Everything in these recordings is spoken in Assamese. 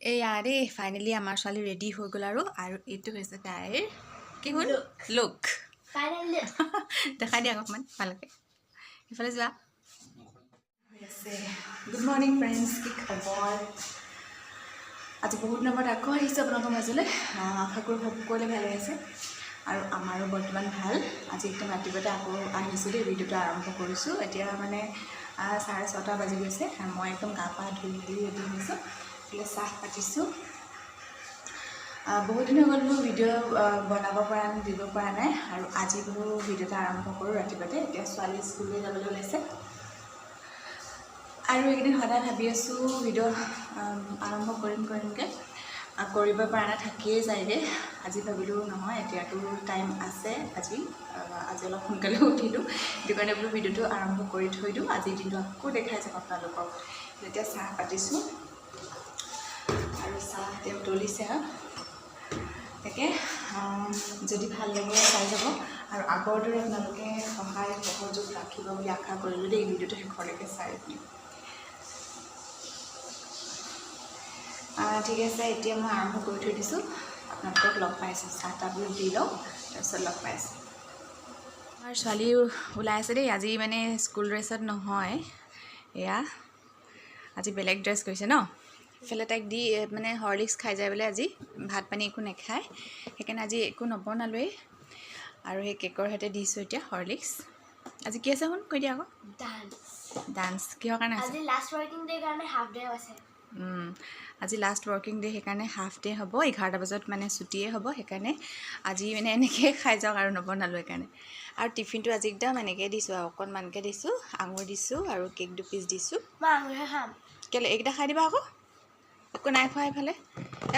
আৰে ফাইনেলি আমাৰ ছোৱালী ৰেডি হৈ গ'ল আৰু এইটো হৈছে তাইৰ কি হ'ল লুক ফাইনেলি দেখাই দিয়া অকণমান ভালকৈ সেইফালে যোৱা গুড মৰ্ণিং ফ্ৰেণ্ডছ কি খবৰ আজি বহুত দিনৰ আকৌ আহিছে আপোনালোকৰ মাজলৈ আশা কৰোঁ সকলোৱে ভালে আছে আৰু আমাৰো বৰ্তমান ভাল আজি একদম ৰাতিপুৱাতে আকৌ আহিছোঁ দেই ভিডিঅ'টো আৰম্ভ কৰিছোঁ এতিয়া মানে 6:30 বাজি গৈছে আৰু মই একদম গা পা ধুই মেলি ৰেডি হৈছোঁ এইফালে চাহ পাতিছোঁ বহুত দিন হৈ গ'ল মোৰ ভিডিঅ' বনাব পৰা দিব পৰা নাই আৰু আজি বোলো ভিডিঅ'টো আৰম্ভ কৰোঁ ৰাতিপুৱাতে এতিয়া ছোৱালী স্কুললৈ যাবলৈ ওলাইছে আৰু এইকেইদিন সদায় ভাবি আছোঁ ভিডিঅ' আৰম্ভ কৰিমকৈ কৰিব পৰা নাই থাকিয়ে যায়গৈ আজি ভাবিলোঁ নহয় এতিয়াতো টাইম আছে আজি অলপ সোনকালে উঠিলোঁ সেইটো কাৰণে বোলো ভিডিঅ'টো আৰম্ভ কৰি থৈ দিওঁ আজিৰ দিনটো আকৌ দেখাই যাম আপোনালোকক এতিয়া চাহ পাতিছোঁ আৰু চাহ তেওঁ তুলিছে তাকে যদি ভাল লাগে চাই যাব আৰু আগৰ দৰে আপোনালোকে সহায় সহযোগ ৰাখিব বুলি আশা কৰিলোঁ দেই ভিডিঅ'টো শেষলৈকে চাই পিনি ঠিক আছে এতিয়া মই আৰম্ভ কৰি থৈ দিছোঁ আপোনালোকক লগ পাইছোঁ চাহ তাহবোৰ দি লওঁ তাৰপিছত লগ পাইছোঁ আমাৰ ছোৱালী ওলাই আছে দেই আজি মানে স্কুল ড্ৰেছত নহয় এয়া আজি বেলেগ ড্ৰেছ কৰিছে ন ইফালে তাইক দি মানে হৰলিক্স খাই যায় বোলে আজি ভাত পানী একো নাখায় সেইকাৰণে আজি একো নবনালোৱেই আৰু সেই কেকৰ সৈতে দিছোঁ এতিয়া হৰলিক্স আজি কি আছে শুন কৈ দিয়া আকৌ ডান্স কিহৰ কাৰণে আছে আজি লাষ্ট ৱৰ্কিং ডে কাৰণে হাফ ডে আছে আজি লাষ্ট ৱৰ্কিং ডে সেইকাৰণে হাফ ডে হ'ব 11টা বজাত মানে ছুটিয়ে হ'ব সেইকাৰণে আজি মানে এনেকৈ খাই যাওক আৰু নবনালোঁ সেইকাৰণে আৰু টিফিনটো আজি একদম এনেকৈ দিছোঁ আৰু অকণমানকৈ দিছোঁ আঙুৰ দিছোঁ আৰু কেক 2 পিচ দিছোঁ মই আঙুৰহে খাম কেলৈ এইকেইটা খাই দিবা আকৌ একো নাই খোৱা এইফালে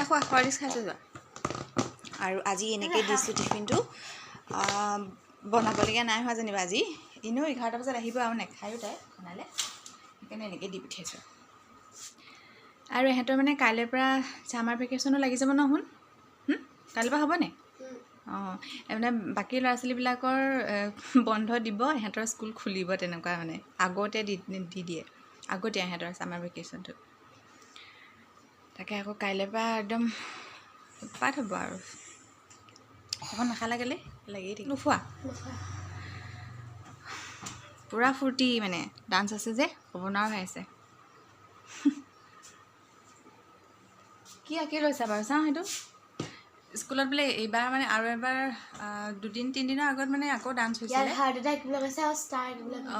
খোৱা হৰলিক্স খাই যোৱা আৰু আজি এনেকৈ দিছোঁ টিফিনটো বনাবলগীয়া নাই হোৱা যেনিবা আজি এনেও 11টা বজাত আহিব আৰু নাখায়ো তাই বনালে সেইকাৰণে এনেকৈ দি পঠিয়াইছোঁ আৰু ইহঁতৰ মানে কাইলৈৰ পৰা ছামাৰ ভেকেশ্যনো লাগি যাব ন শুন কাইলৈৰ পৰা হ'বনে অঁ মানে বাকী ল'ৰা ছোৱালীবিলাকৰ বন্ধ দিব ইহঁতৰ স্কুল খুলিব তেনেকুৱা মানে আগতে দি দিয়ে আগতে ইহঁতৰ ছামাৰ ভেকেশ্যনটো তাকে আকৌ কাইলৈৰ পৰা একদম উৎপাত হ'ব আৰু অকণ নাখালা গ'লে লাগি থাকিব নোখোৱা পূৰা ফূৰ্তি মানে ডান্স আছে যে ক'ব নোৱাৰা হৈ আছে কি আঁকি লৈছা বাৰু চাওঁ সেইটো স্কুলত বোলে এইবাৰ মানে আৰু এবাৰ 2-3 দিনৰ আগত মানে আকৌ ডান্স হৈছিলে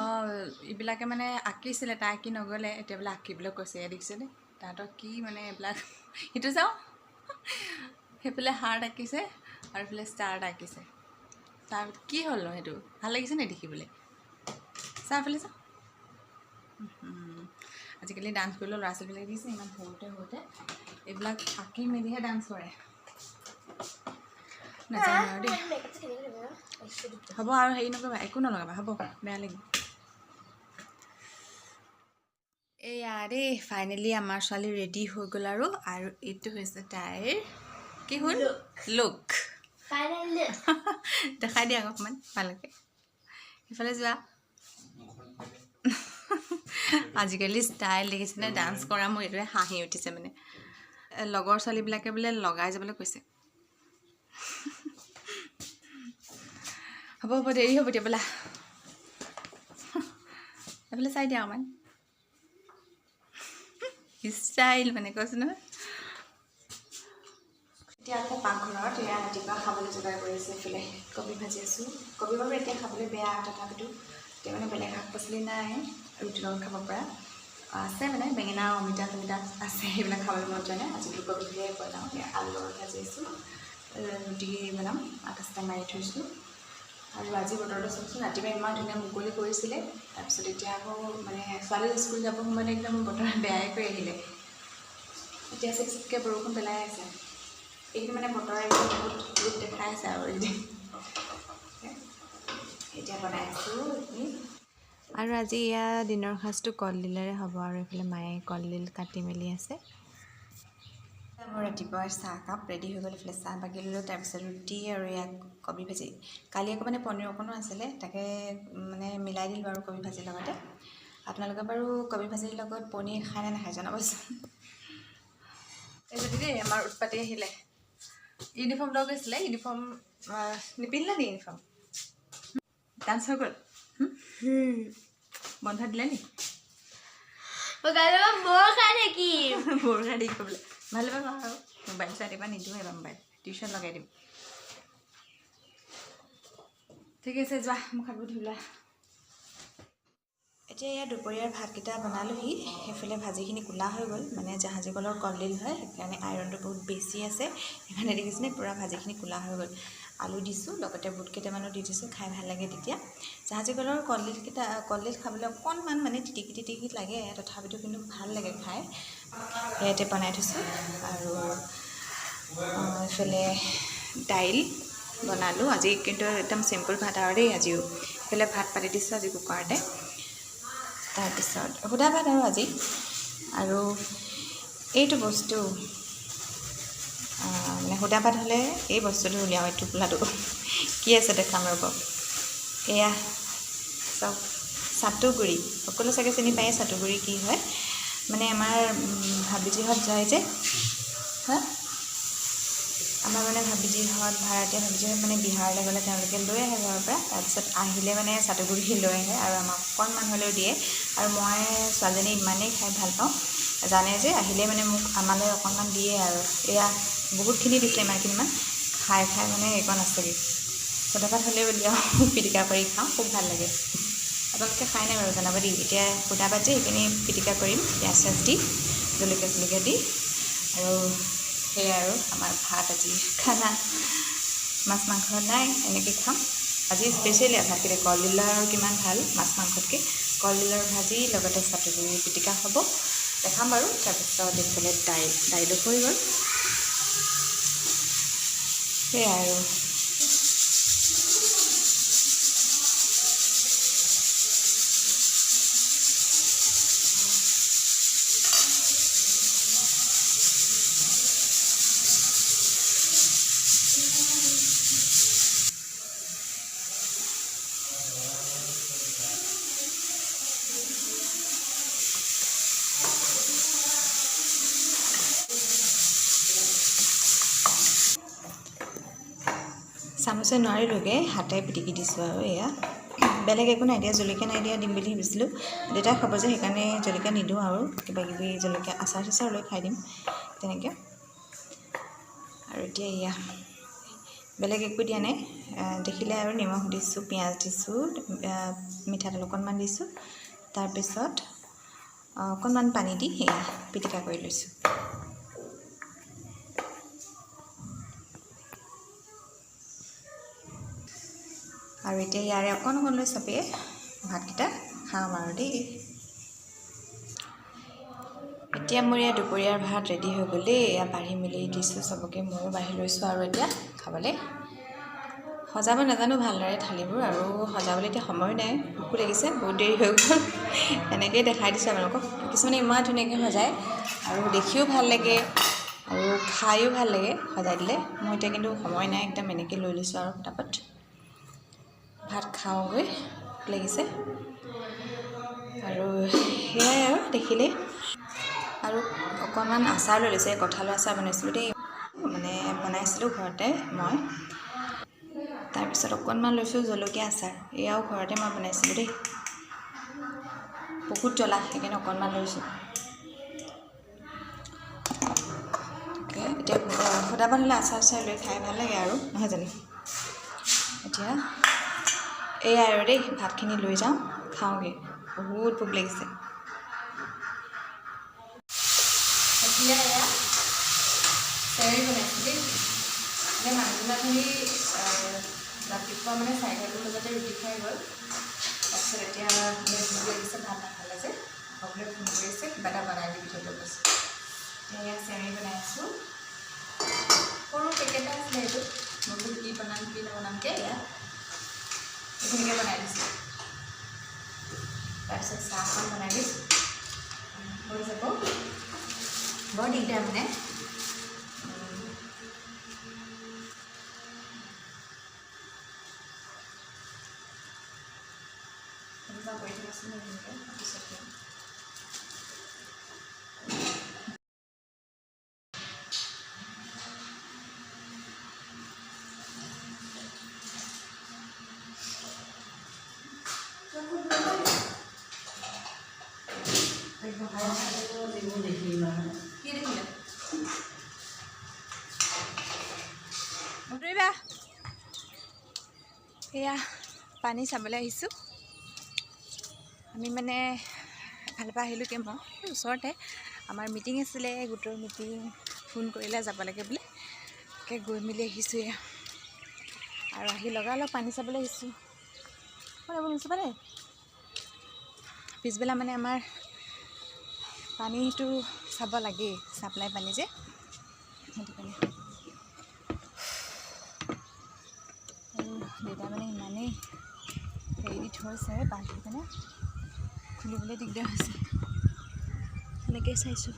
অঁ এইবিলাকে মানে আঁকিছিলে তাই আঁকি নগ'লে এতিয়া বোলে আঁকিবলৈ কৈছে দেখিছেনে তাহাঁতক কি মানে এইবিলাক সেইটো চাওঁ সেইফালে হাৰ্ট আঁকিছে আৰু এইফালে ষ্টাৰ আঁকিছে তাৰ কি হ'ল ন সেইটো ভাল লাগিছে নে দেখিবলৈ চাওঁ এইফালে চাওঁ আজিকালি ডান্স কৰিলেও ল'ৰা ছোৱালীবিলাকে দিছে ইমান সৰুতে এইবিলাক আঁকি মেলিহে ডান্স কৰে নাজানো আৰু দেই হ'ব আৰু হেৰি নকৰিবা একো নলগাবা হ'ব বেয়া লাগিব দেই ফাইনেলি আমাৰ ছোৱালী ৰেডি হৈ গ'ল আৰু এইটো হৈছে তাইৰ কি হ'ল লুক দেখাই দিয়া অকণমান ভালকৈ সেইফালে যোৱা আজিকালি ষ্টাইল দেখিছেনে ডান্স কৰা মোৰ এইটোৱে হাঁহি উঠিছে মানে লগৰ ছোৱালীবিলাকে বোলে লগাই যাবলৈ কৈছে হ'ব দেৰি হ'ব দিয়া বোলা এইফালে চাই দিয়া অকণমান ষ্টাইল মানে কৈছোঁ নহয় এতিয়া আকৌ পাকঘৰত এয়া ৰাতিপুৱা খাবলৈ যোগাৰ কৰি আছোঁ এইফালে কবি ভাজি আছোঁ কবি বাৰু এতিয়া খাবলৈ বেয়া তথাপিতো এতিয়া মানে বেলেগ শাক পাচলি নাই ৰুটিৰ লগত খাব পৰা আছে মানে বেঙেনা অমিতা চমিতা আছে সেইবিলাক খাবলৈ মন যোৱা নাই আজি কবি ভাজিয়ে বনাওঁ এতিয়া আলুৰ লগত ভাজি আছোঁ ৰুটি বনাম আটা চাটা মাৰি থৈছোঁ আৰু আজি বতৰটো চাওকচোন ৰাতিপুৱা ইমান ধুনীয়া মুকলি কৰিছিলে তাৰপিছত এতিয়া আকৌ মানে ছোৱালী স্কুল যাব সময়ত একদম বতৰ বেয়াই কৰি আহিলে এতিয়া চিকচিককৈ বৰষুণ পেলাই আছে এইখিনি মানে বতৰে বহুত ৰূপ দেখাই আছে আৰু এতিয়া বনাই আছোঁ আৰু আজি এয়া দিনৰ সাঁজটো কলডিলেৰে হ'ব আৰু এইফালে মায়ে কলডিল কাটি মেলি আছে মোৰ ৰাতিপুৱা চাহকাপ ৰেডি হৈ গ'ল এইফালে চাহ বাকি ল'লোঁ তাৰপিছত ৰুটি আৰু ইয়াক কবি ভাজি কালি আকৌ মানে পনীৰ অকণো আছিলে তাকে মানে মিলাই দিলোঁ আৰু কবি ভাজিৰ লগতে আপোনালোকে বাৰু কবি ভাজিৰ লগত পনীৰ খাই নে নাখায় জনাবচোন যদি দেই আমাৰ উৎপাতি আহিলে ইউনিফৰ্ম লৈ গৈছিলে ইউনিফৰ্ম নিপিন্ধিলে নি ইউনিফৰ্ম ডান্স হৈ গ'ল বন্ধ দিলে নি বৰ খাই নেকি বৰ খাই দি ক'বলৈ ভালে পাবা আৰু মোবাইল চাই দিবা নিদিওঁ এইবাৰ মোবাইল টিউশ্যন লগাই দিম ঠিক আছে যোৱা মোক হাত ধুই লোৱা এতিয়া ইয়াত দুপৰীয়াৰ ভাতকেইটা বনালোহি সেইফালে ভাজিখিনি কোলা হৈ গ'ল মানে জাহাজী কলৰ কলডিল হয় সেইকাৰণে আইৰণটো বহুত বেছি আছে সেইকাৰণে দেখিছেনে পূৰা ভাজিখিনি কোলা হৈ গ'ল আলু দিছোঁ লগতে বুট কেইটামানো দি দিছোঁ খাই ভাল লাগে তেতিয়া জাহাজী কলৰ কলডিল খাবলৈ অকণমান মানে তিটিকি লাগে তথাপিতো কিন্তু ভাল লাগে খাই সেয়াতে বনাই থৈছোঁ আৰু এইফালে দাইল বনালোঁ আজি কিন্তু একদম চিম্পুল ভাত আৰু দেই আজিও এইফালে ভাত পাতি দিছোঁ আজি কুকাৰতে তাৰপিছত সুদা ভাত আৰু আজি আৰু এইটো বস্তু মানে সুদা ভাত হ'লে এই বস্তুটো উলিয়াওঁ এই টোপোলাটো কি আছে দেখাম ৰ'ব এয়া চব চাটুগুৰি সকলো চাগে চিনি পায়ে চাটুগুৰি কি হয় মানে আমাৰ ভাবিজিহঁত যায় যে হা আমাৰ মানে ভাবিজিহঁত ভাড়াতীয়া ভাবিজিহঁত মানে বিহাৰলৈ গ'লে তেওঁলোকে লৈ আহে ঘৰৰ পৰা তাৰপিছত আহিলে মানে চাটুগুৰি লৈ আহে আৰু আমাক অকণমান হ'লেও দিয়ে আৰু মই ছোৱালীজনী ইমানেই খাই ভাল পাওঁ জানে যে আহিলে মানে মোক আমালৈ অকণমান দিয়ে আৰু এয়া বহুতখিনি দিছে ইমানখিনিমান খাই মানে এইকণ আছেগৈ সুদা ভাত হ'লেও উলিয়াওঁ পিটিকা কৰি খাওঁ খুব ভাল লাগে আপোনালোকে খাই নাই বাৰু জনাব দেই এতিয়া সুদা ভাত যে সেইখিনি পিটিকা কৰিম পিঁয়াজ চিয়াজ দি জলকীয়া দি আৰু সেয়াই আৰু আমাৰ ভাত আজি খানা মাছ মাংস নাই এনেকৈ খাম আজি স্পেচিয়েলি ভাতকেইটা কলডিলৰ আৰু কিমান ভাল মাছ মাংসতকৈ কলডিলৰ ভাজি লগতে চাটুগুৰি পিটিকা হ'ব দেখাম বাৰু তাৰপিছত এইফালে দাইলো হৈ গ'ল সেয়াই আৰু চামুচে নোৱাৰিলোগৈ হাতে পিটিকি দিছোঁ আৰু এয়া বেলেগ একো নাই দিয়া জলকীয়া নাই দিয়া দিম বুলি ভাবিছিলোঁ দেউতাই খাব যে সেইকাৰণে জলকীয়া নিদিওঁ আৰু কিবাকিবি জলকীয়া আচাৰ চাচাৰ লৈ খাই দিম তেনেকৈ আৰু এতিয়া এয়া বেলেগ একো দিয়া নাই দেখিলে আৰু নিমখ দিছোঁ পিঁয়াজ দিছোঁ মিঠাতেল অকণমান দিছোঁ তাৰপিছত অকণমান পানী দি সেয়া পিটিকা কৰি লৈছোঁ আৰু এতিয়া ইয়াৰে অকণ লৈ চবেই ভাতকেইটা খাম আৰু দেই এতিয়া মোৰ ইয়াত দুপৰীয়াৰ ভাত ৰেডি হৈ গ'ল দেই এয়া বাঢ়ি মেলি দিছোঁ চবকে ময়ো বাঢ়ি লৈছোঁ আৰু এতিয়া খাবলৈ সজাব নাজানো ভালদৰে থালিবোৰ আৰু সজাবলৈ এতিয়া সময় নাই ভোকো লাগিছে বহুত দেৰি হৈ গ'ল এনেকৈয়ে দেখাই দিছোঁ আপোনালোকক কিছুমানে ইমান ধুনীয়াকৈ সজায় আৰু দেখিও ভাল লাগে আৰু খায়ো ভাল লাগে সজাই দিলে মই এতিয়া কিন্তু সময় নাই একদম এনেকৈ লৈ লৈছোঁ আৰু পটাপট ভাত খাওঁগৈ লাগিছে আৰু সেয়াই আৰু দেখিলে আৰু অকণমান আচাৰ লৈ লৈছে কঁঠালৰ আচাৰ বনাইছিলোঁ দেই মানে বনাইছিলোঁ ঘৰতে মই তাৰপিছত অকণমান লৈছোঁ জলকীয়া আচাৰ এয়াও ঘৰতে মই বনাইছিলোঁ দেই বহুত জ্বলা সেইকাৰণে অকণমান লৈছোঁ এতিয়া সুদা ভাত হ'লে আচাৰ চাচাৰ লৈ খাই ভাল লাগে আৰু নহয় জানো এতিয়া এয়াই আৰু দেই ভাতখিনি লৈ যাওঁ খাওঁগৈ বহুত ভোক লাগিছে এতিয়া এয়া চেৱাই বনাইছোঁ দেই মানে মানুহজনী ৰাতিপুৱা মানে 4:30 বজাতে ৰুটি খাই গ'ল তাৰপিছত এতিয়া ভোক লাগিছে ভাত নাখালে যে সকলোৱে ফোন কৰিছে কিবা এটা বনাই দি থৈ কৈছে এয়া চেৱাই বনাই আছোঁ সৰু পেকেট এটা আছিলে এইটো মই বোলো কি নবনামকৈ এয়া এইখিনিকে বনাই দিছোঁ তাৰপিছত চাহখন বনাই দিছোঁ হৈ যাব বৰ দিগদাৰ মানে কৰি থৈছোঁ তাৰপিছত এয়া পানী চাবলৈ আহিছোঁ আমি মানে এফালৰ পৰা আহিলোঁ কি মই ওচৰতে আমাৰ মিটিং আছিলে গোটৰ মিটিং ফোন কৰিলে যাব লাগে বুলি তাকে গৈ মেলি আহিছোঁ এয়া আৰু আহি লগালগ পানী চাবলৈ আহিছোঁ শুনিছোঁ দেই পিছবেলা মানে আমাৰ পানীটো চাব লাগেই চাপ্লাই পানী যে সেইটো কাৰণে আৰু দেউতা মানে ইমানেই হেৰি দি থৈছে বান্ধি পিনে খুলিবলৈ দিগদাৰ হৈছে এনেকৈ চাইছোঁ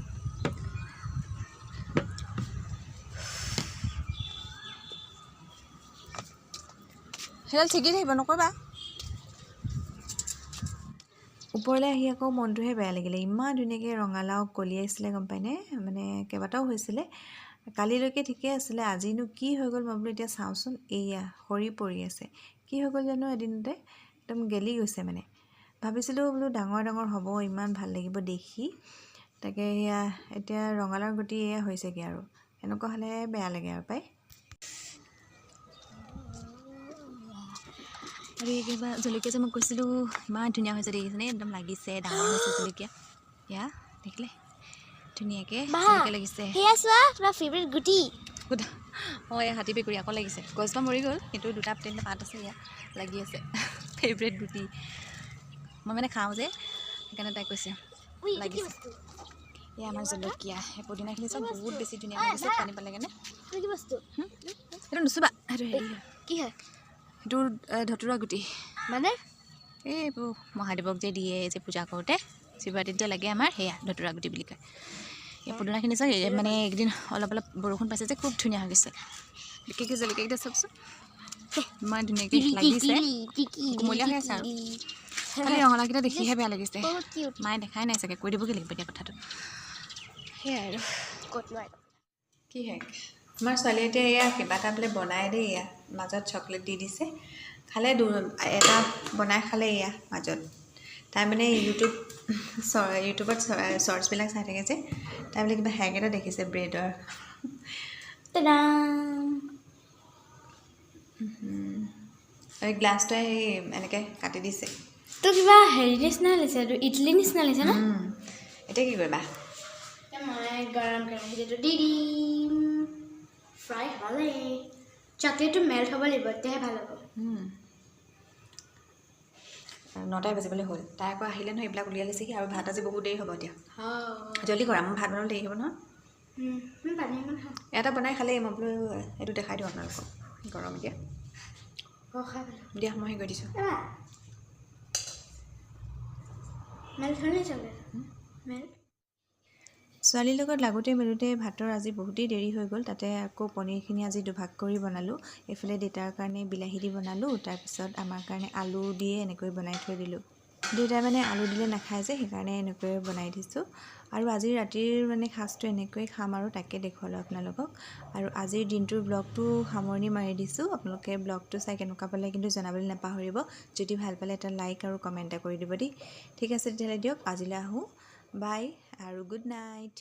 সেইডাল ছিগি থাকিব নকৰিবা ওপৰলৈ আহি আকৌ মনটোহে বেয়া লাগিলে ইমান ধুনীয়াকৈ ৰঙালাও কলিয়াইছিলে গম পায়নে মানে কেইবাটাও হৈছিলে কালিলৈকে ঠিকে আছিলে আজিনো কি হৈ গ'ল মই বোলো এতিয়া চাওঁচোন এয়া সৰি পৰি আছে কি হৈ গ'ল জানো এদিনতে একদম গেলি গৈছে মানে ভাবিছিলোঁ বোলো ডাঙৰ ডাঙৰ হ'ব ইমান ভাল লাগিব দেখি তাকে এয়া এতিয়া ৰঙালাওৰ গুটি এয়া হৈছেগৈ আৰু এনেকুৱা হ'লে বেয়া লাগে আৰু পাই আৰু এই কিবা জলকীয়া যে মই কৈছিলোঁ ইমান ধুনীয়া হৈছে দেখিছেনে একদম লাগিছে ডাঙৰ হৈছে জলকীয়া এয়া দেখিলে ধুনীয়াকৈ জলকীয়া লাগিছে সেয়া চোৱা তোমাৰ ফেভৰেট গুটি অঁ এই হাতী বেকুৰী আকৌ লাগিছে গছজোপা মৰি গ'ল কিন্তু দুটা তিনিটা পাত আছে ইয়াত লাগি আছে ফেভৰেট গুটি মই মানে খাওঁ যে সেইকাৰণে তাই কৈছে লাগিছে এয়া আমাৰ জলকীয়া এই পদিনাখিনি চব বহুত বেছি ধুনীয়া হৈ গৈছে পানী পালে কাৰণে কি বস্তু সেইটো নুচুবা সেইটো হেৰি কি হয় সেইটো ধতুৰা গুটি মানে এইবোৰ মহাদেৱক যে দিয়ে যে পূজা কৰোঁতে শিৱৰাত্ৰিত যে লাগে আমাৰ সেয়া ধতুৰা গুটি বুলি কয় এই পদিনাখিনি চাওক মানে এইকেইদিন অলপ অলপ বৰষুণ পাইছে যে খুব ধুনীয়া হৈ গৈছে বিশেষকৈ জলকীয়াকেইটা চাওকচোন ইমান ধুনীয়াকৈ লাগিছে কোমলীয়া হৈ আছে আৰু খালি ৰঙালাওকেইটা দেখিহে বেয়া লাগিছে মায়ে দেখাই নাই চাগে কৈ দিবগৈ লাগিব এতিয়া কথাটো সেয়াই আৰু কি হয় আমাৰ ছোৱালীয়ে এতিয়া এয়া কিবা এটা বোলে বনাই দেই এয়া মাজত চকলেট দি দিছে খালে এটা বনাই খালে এয়া মাজত তাই মানে ইউটিউবত শ্বৰ্টছবিলাক চাই থাকে যে তাই বোলে কিবা হেক এটা দেখিছে ব্ৰেডৰ এই গ্লাছটোৱে সেই এনেকৈ কাটি দিছে তো কিবা হেৰি নিচিনা লাগিছে এইটো ইডলি নিচিনা লাগিছে ন এতিয়া কি কৰিবা মই গৰম কেৰাহীটো দি দিম ফ্ৰাই হ'লে চকলেটটো মেল্ট হ'ব লাগিব তেতিয়াহে ভাল হ'ব 9টাই বাজিবলৈ হ'ল তাই আকৌ আহিলে নহয় এইবিলাক উলিয়াই লৈছেহি আৰু ভাত আজি বহুত দেৰি হ'ব এতিয়া জল্দি কৰা মোৰ ভাত বনাবলৈ দেৰি হ'ব নহয় এটা বনাই খালেই মই বোলো এইটো দেখাই দিওঁ আপোনালোকক গৰম এতিয়া দিয়া মই হেৰি কৰি দিছোঁ ছোৱালীৰ লগত লাগোতে মেলোতে ভাতৰ আজি বহুতেই দেৰি হৈ গ'ল তাতে আকৌ পনীৰখিনি আজি দুভাগ কৰি বনালোঁ এইফালে দেউতাৰ কাৰণে বিলাহী দি বনালোঁ তাৰপিছত আমাৰ কাৰণে আলু দিয়ে এনেকৈ বনাই থৈ দিলোঁ দেউতাই মানে আলু দিলে নাখায় যে সেইকাৰণে এনেকৈয়ে বনাই দিছোঁ আৰু আজিৰ ৰাতিৰ মানে সাজটো এনেকৈয়ে খাম আৰু তাকে দেখুৱালোঁ আপোনালোকক আৰু আজিৰ দিনটোৰ ব্লগটো সামৰণি মাৰি দিছোঁ আপোনালোকে ব্লগটো চাই কেনেকুৱা পালে কিন্তু জনাবলৈ নাপাহৰিব যদি ভাল পালে এটা লাইক আৰু কমেণ্ট এটা কৰি দিব দেই ঠিক আছে তেতিয়াহ'লে দিয়ক আজিলৈ আহোঁ বাই আৰু গুড নাইট